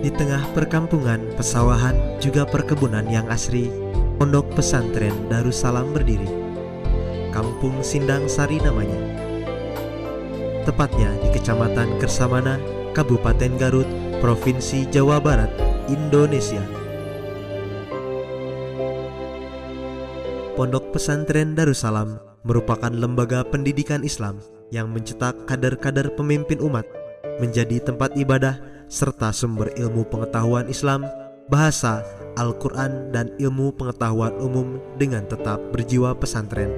Di tengah perkampungan, pesawahan, juga perkebunan yang asri, Pondok Pesantren Darussalam berdiri. Kampung Sindang Sari namanya. Tepatnya di Kecamatan Kersamana, Kabupaten Garut, Provinsi Jawa Barat, Indonesia. Pondok Pesantren Darussalam merupakan lembaga pendidikan Islam yang mencetak kader-kader pemimpin umat, menjadi tempat ibadah serta sumber ilmu pengetahuan Islam, bahasa, Al-Quran, dan ilmu pengetahuan umum dengan tetap berjiwa pesantren.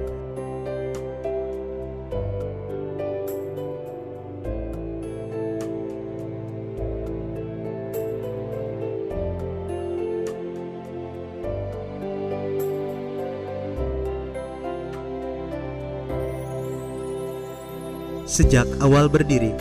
Sejak awal berdiri,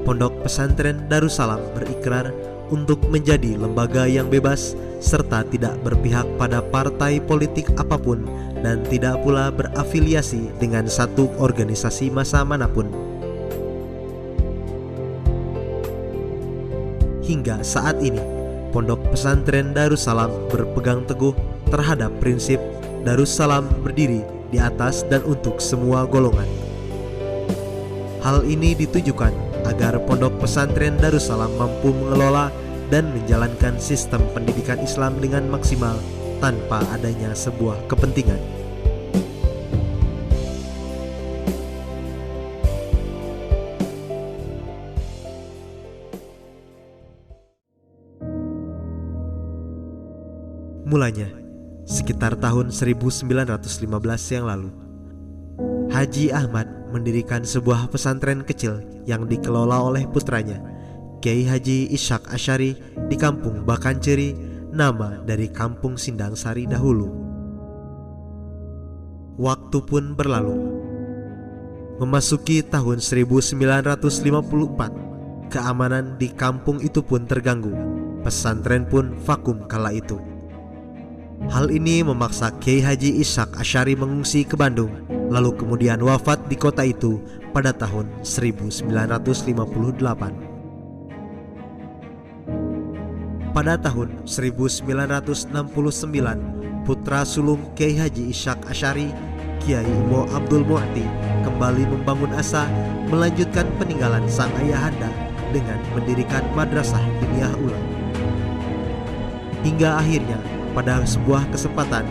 Pondok Pesantren Darussalam berikrar untuk menjadi lembaga yang bebas serta tidak berpihak pada partai politik apapun dan tidak pula berafiliasi dengan satu organisasi massa manapun. Hingga saat ini, Pondok Pesantren Darussalam berpegang teguh terhadap prinsip Darussalam berdiri di atas dan untuk semua golongan. Hal ini ditujukan agar Pondok Pesantren Darussalam mampu mengelola dan menjalankan sistem pendidikan Islam dengan maksimal tanpa adanya sebuah kepentingan. Mulanya, sekitar tahun 1915 yang lalu, Haji Ahmad mendirikan sebuah pesantren kecil yang dikelola oleh putranya, Kiai Haji Ishaq Asy'ari, di Kampung Bakanceri, nama dari Kampung Sindang Sari dahulu. Waktu pun berlalu. Memasuki tahun 1954, keamanan di kampung itu pun terganggu. Pesantren pun vakum kala itu. Hal ini memaksa Kiai Haji Ishaq Asy'ari mengungsi ke Bandung, lalu kemudian wafat di kota itu pada tahun 1958. Pada tahun 1969, putra sulung Kiai Haji Ishaq Asy'ari, Kiai Mo Abdul Mu'ti, kembali membangun asa melanjutkan peninggalan sang ayahanda dengan mendirikan madrasah diniyah ulang. Hingga akhirnya pada sebuah kesempatan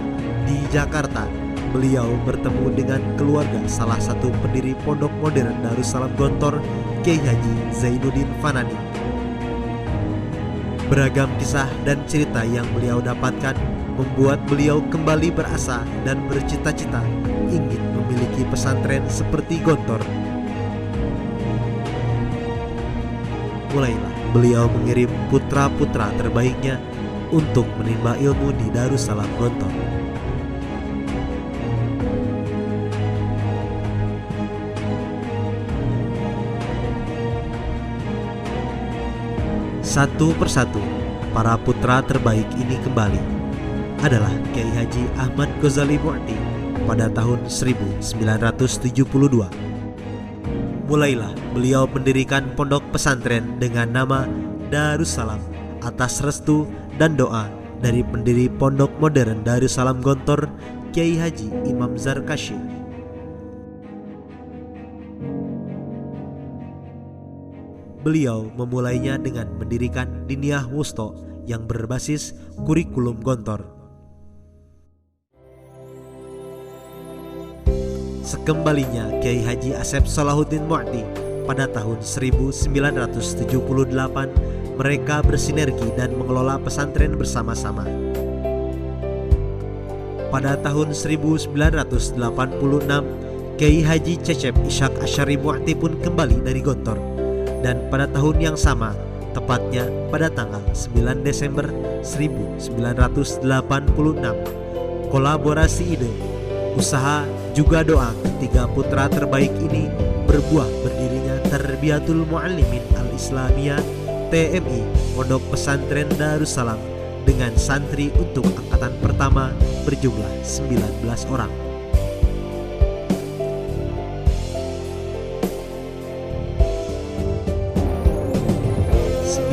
di Jakarta, beliau bertemu dengan keluarga salah satu pendiri Pondok Modern Darussalam Gontor, Kiai Haji Zainuddin Fanani. Beragam kisah dan cerita yang beliau dapatkan membuat beliau kembali berasa dan bercita-cita ingin memiliki pesantren seperti Gontor. Mulailah beliau mengirim putra-putra terbaiknya untuk menimba ilmu di Darussalam Gontor. Satu persatu, para putra terbaik ini kembali adalah Kiai Haji Ahmad Ghazali Mu'ti pada tahun 1972. Mulailah beliau mendirikan pondok pesantren dengan nama Darussalam atas restu dan doa dari pendiri Pondok Modern Darussalam Gontor, Kiai Haji Imam Zarkashi. Beliau memulainya dengan mendirikan Diniyah Wusto yang berbasis kurikulum Gontor. Sekembalinya Kiai Haji Asep Salahuddin Mu'ti pada tahun 1978, mereka bersinergi dan mengelola pesantren bersama-sama. Pada tahun 1986, Kiai Haji Cecep Ishaq Asy'ari Mu'ti pun kembali dari Gontor. Dan pada tahun yang sama, tepatnya pada tanggal 9 Desember 1986, kolaborasi ide, usaha, juga doa ketiga putra terbaik ini berbuah berdirinya Tarbiyatul Muallimin Al-Islamiyah TMI Pondok Pesantren Darussalam dengan santri untuk angkatan pertama berjumlah 19 orang.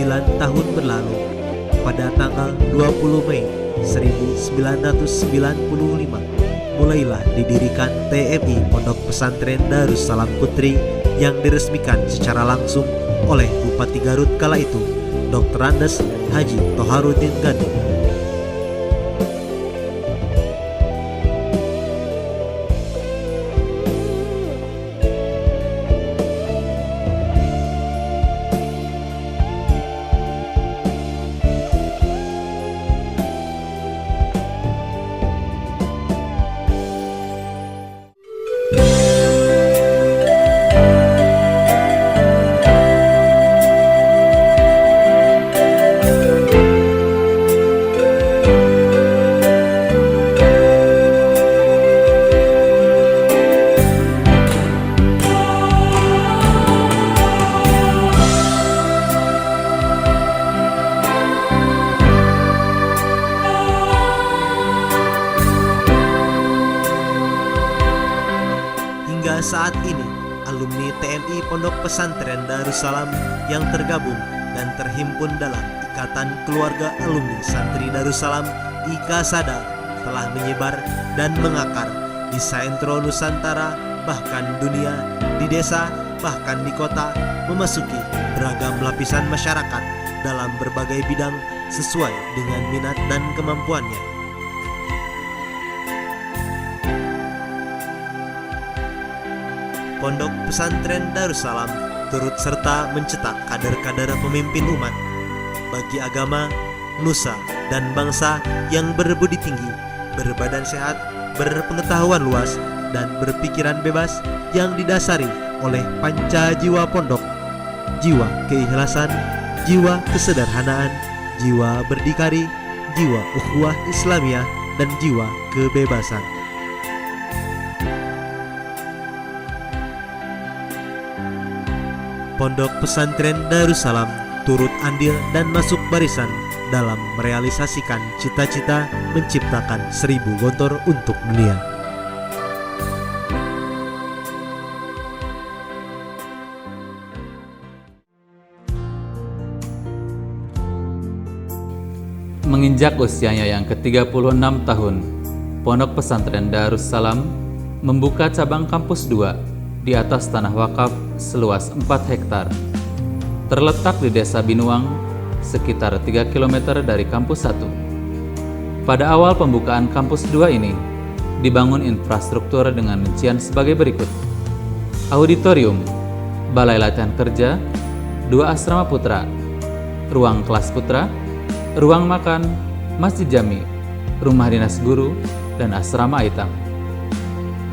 9 tahun berlalu, pada tanggal 20 Mei 1995 mulailah didirikan TMI Pondok Pesantren Darussalam Putri yang diresmikan secara langsung oleh Bupati Garut kala itu, Dr. Andes Haji Toharudin Gani. Hingga saat ini, alumni TMI Pondok Pesantren Darussalam yang tergabung dan terhimpun dalam Ikatan Keluarga Alumni Santri Darussalam IKASADA telah menyebar dan mengakar di Saentro Nusantara, bahkan dunia, di desa, bahkan di kota, memasuki beragam lapisan masyarakat dalam berbagai bidang sesuai dengan minat dan kemampuannya. Pondok Pesantren Darussalam turut serta mencetak kader-kader pemimpin umat bagi agama, nusa, dan bangsa yang berbudi tinggi, berbadan sehat, berpengetahuan luas, dan berpikiran bebas yang didasari oleh panca jiwa pondok, jiwa keikhlasan, jiwa kesederhanaan, jiwa berdikari, jiwa ukhuwah Islamiyah, dan jiwa kebebasan. Pondok Pesantren Darussalam turut andil dan masuk barisan dalam merealisasikan cita-cita menciptakan 1000 gontor untuk dunia. Menginjak usianya yang ke-36 tahun, Pondok Pesantren Darussalam membuka cabang kampus 2 di atas tanah wakaf seluas 4 hektar. Terletak di Desa Binuang, sekitar 3 km dari kampus 1. Pada awal pembukaan kampus 2 ini, dibangun infrastruktur dengan rincian sebagai berikut: auditorium, balai latihan kerja, 2 asrama putra, ruang kelas putra, ruang makan, masjid jami, rumah dinas guru, dan asrama aitam.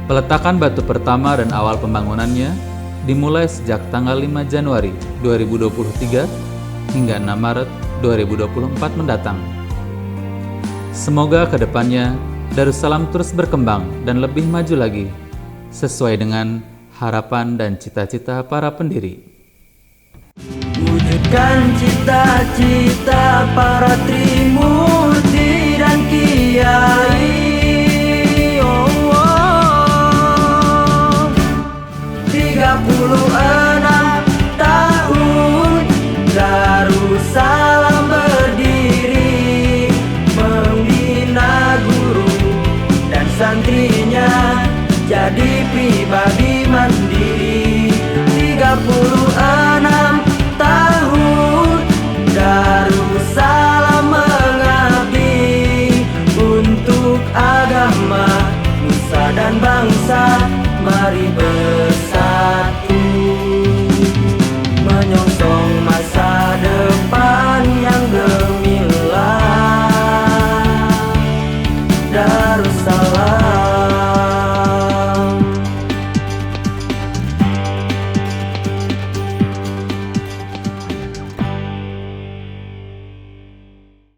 Peletakan batu pertama dan awal pembangunannya dimulai sejak tanggal 5 Januari 2023 hingga 6 Maret 2024 mendatang. Semoga ke depannya Darussalam terus berkembang dan lebih maju lagi, sesuai dengan harapan dan cita-cita para pendiri. Wujudkan cita-cita para